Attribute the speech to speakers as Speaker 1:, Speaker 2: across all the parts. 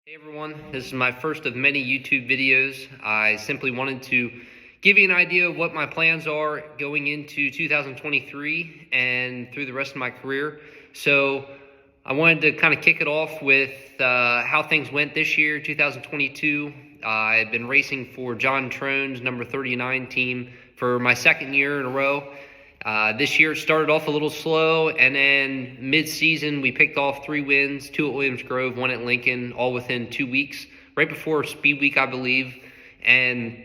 Speaker 1: Hey everyone, this is my first of many YouTube videos. I simply wanted to give you an idea of what my plans are going into 2023 and through the rest of my career. So I wanted to kind of kick it off with how things went this year, 2022. I've been racing for John Trone's number 39 team for my second year in a row. This year it started off a little slow, and then mid-season we picked off 3 wins, 2 at Williams Grove, 1 at Lincoln, all within 2 weeks, right before Speed Week, I believe. And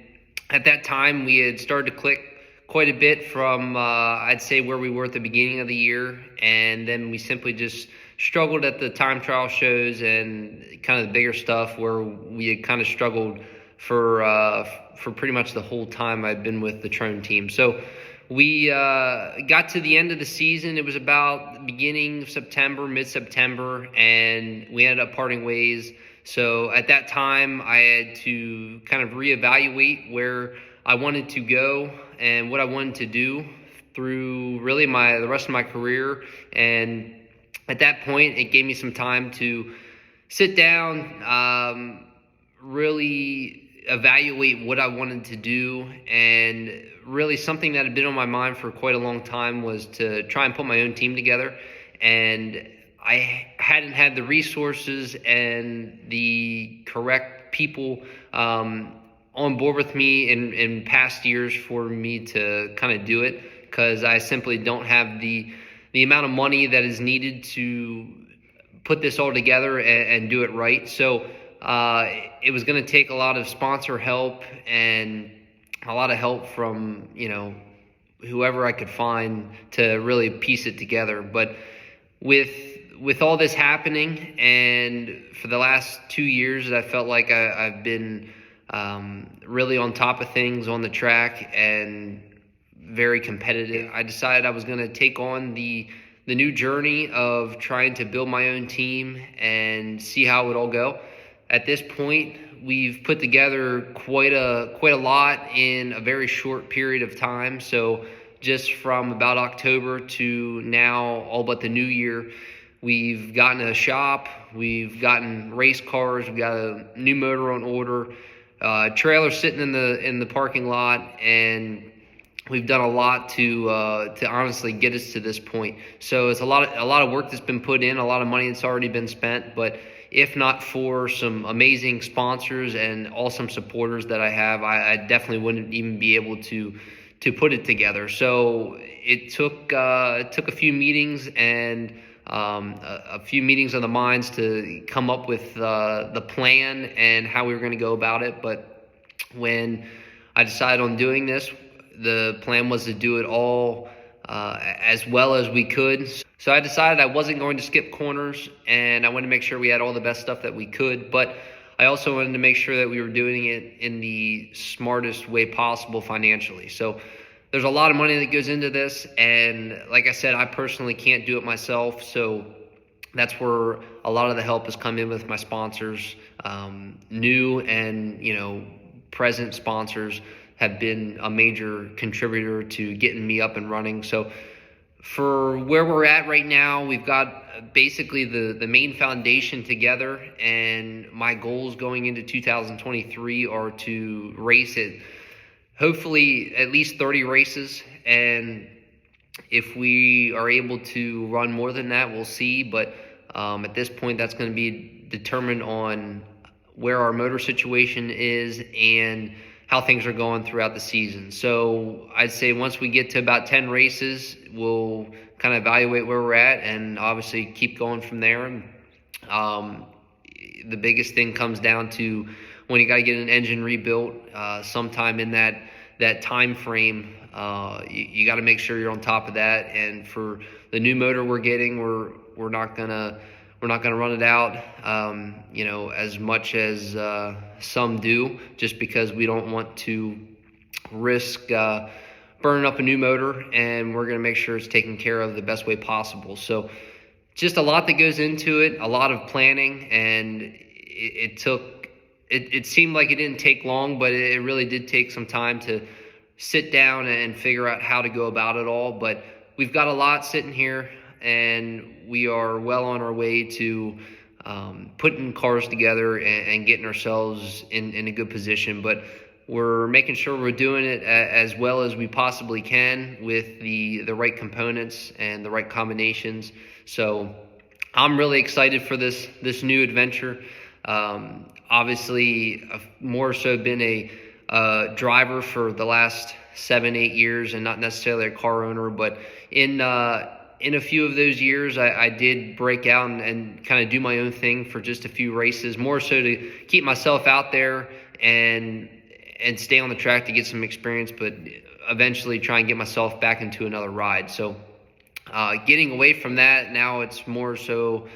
Speaker 1: at that time we had started to click quite a bit from, I'd say, where we were at the beginning of the year. And then we simply just struggled at the time trial shows and kind of the bigger stuff where we had kind of struggled for pretty much the whole time I've been with the Trone team. So we got to the end of the season. It was about the beginning of September, mid-September, and we ended up parting ways. So at that time, I had to kind of reevaluate where I wanted to go and what I wanted to do through really the rest of my career. And at that point, it gave me some time to sit down, really evaluate what I wanted to do. And really something that had been on my mind for quite a long time was to try and put my own team together. And I hadn't had the resources and the correct people on board with me in past years for me to kind of do it, because I simply don't have the amount of money that is needed to put this all together and do it right. So it was going to take a lot of sponsor help and a lot of help from, whoever I could find to really piece it together. But with all this happening, and for the last 2 years, I felt like I've been really on top of things on the track and very competitive. I decided I was going to take on the new journey of trying to build my own team and see how it would all go. At this point, we've put together quite a lot in a very short period of time. So just from about October to now, all but the new year, we've gotten a shop, we've gotten race cars, we've got a new motor on order, trailer sitting in the parking lot, and we've done a lot to honestly get us to this point. So it's a lot of work that's been put in, a lot of money that's already been spent. But if not for some amazing sponsors and awesome supporters that I have, I definitely wouldn't even be able to put it together. So it took a few meetings and a few meetings of the minds to come up with the plan and how we were going to go about it. But when I decided on doing this, the plan was to do it all as well as we could. So I decided I wasn't going to skip corners, and I wanted to make sure we had all the best stuff that we could. But I also wanted to make sure that we were doing it in the smartest way possible financially. So there's a lot of money that goes into this, and like I said, I personally can't do it myself. So that's where a lot of the help has come in with my sponsors. New and present sponsors have been a major contributor to getting me up and running. So for where we're at right now, we've got basically the main foundation together, and my goals going into 2023 are to race it, hopefully at least 30 races. And if we are able to run more than that, we'll see. But at this point, that's going to be determined on where our motor situation is and how things are going throughout the season. So I'd say once we get to about 10 races, we'll kind of evaluate where we're at and obviously keep going from there. And the biggest thing comes down to when you got to get an engine rebuilt sometime in that time frame. You got to make sure you're on top of that. And for the new motor we're getting, we're not gonna run it out, as much as some do, just because we don't want to risk burning up a new motor, and we're going to make sure it's taken care of the best way possible. So just a lot that goes into it, a lot of planning, and it seemed like it didn't take long, but it really did take some time to sit down and figure out how to go about it all. But we've got a lot sitting here, and we are well on our way to putting cars together and getting ourselves in a good position. But we're making sure we're doing it as well as we possibly can with the right components and the right combinations. So I'm really excited for this new adventure. Obviously, I've more so been a driver for the last 7-8 years, and not necessarily a car owner. But in a few of those years, I did break out and kind of do my own thing for just a few races, more so to keep myself out there and stay on the track to get some experience, but eventually try and get myself back into another ride. So getting away from that, now it's more so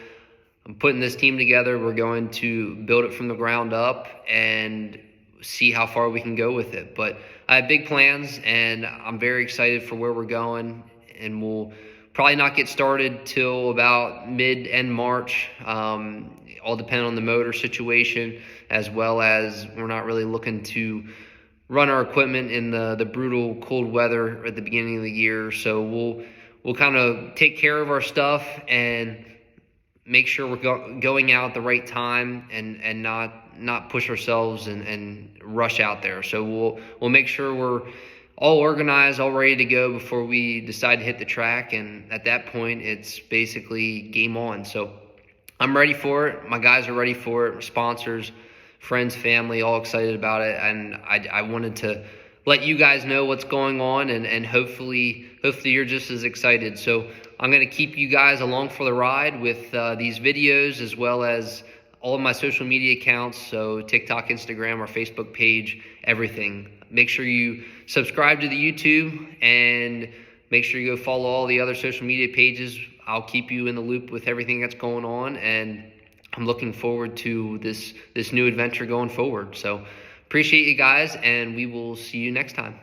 Speaker 1: I'm putting this team together. We're going to build it from the ground up and see how far we can go with it. But I have big plans, and I'm very excited for where we're going, and we'll probably not get started till about mid-end March, all depending on the motor situation, as well as we're not really looking to run our equipment in the brutal cold weather at the beginning of the year. So we'll kind of take care of our stuff and make sure we're going out at the right time and not push ourselves and rush out there. So we'll make sure we're all organized, all ready to go before we decide to hit the track. And at that point, it's basically game on. So I'm ready for it. My guys are ready for it. Sponsors, friends, family, all excited about it. And I wanted to let you guys know what's going on, and hopefully you're just as excited. So I'm going to keep you guys along for the ride with these videos, as well as all of my social media accounts, so TikTok, Instagram, our Facebook page, everything. Make sure you subscribe to the YouTube, and make sure you go follow all the other social media pages. I'll keep you in the loop with everything that's going on, and I'm looking forward to this new adventure going forward. So appreciate you guys, and we will see you next time.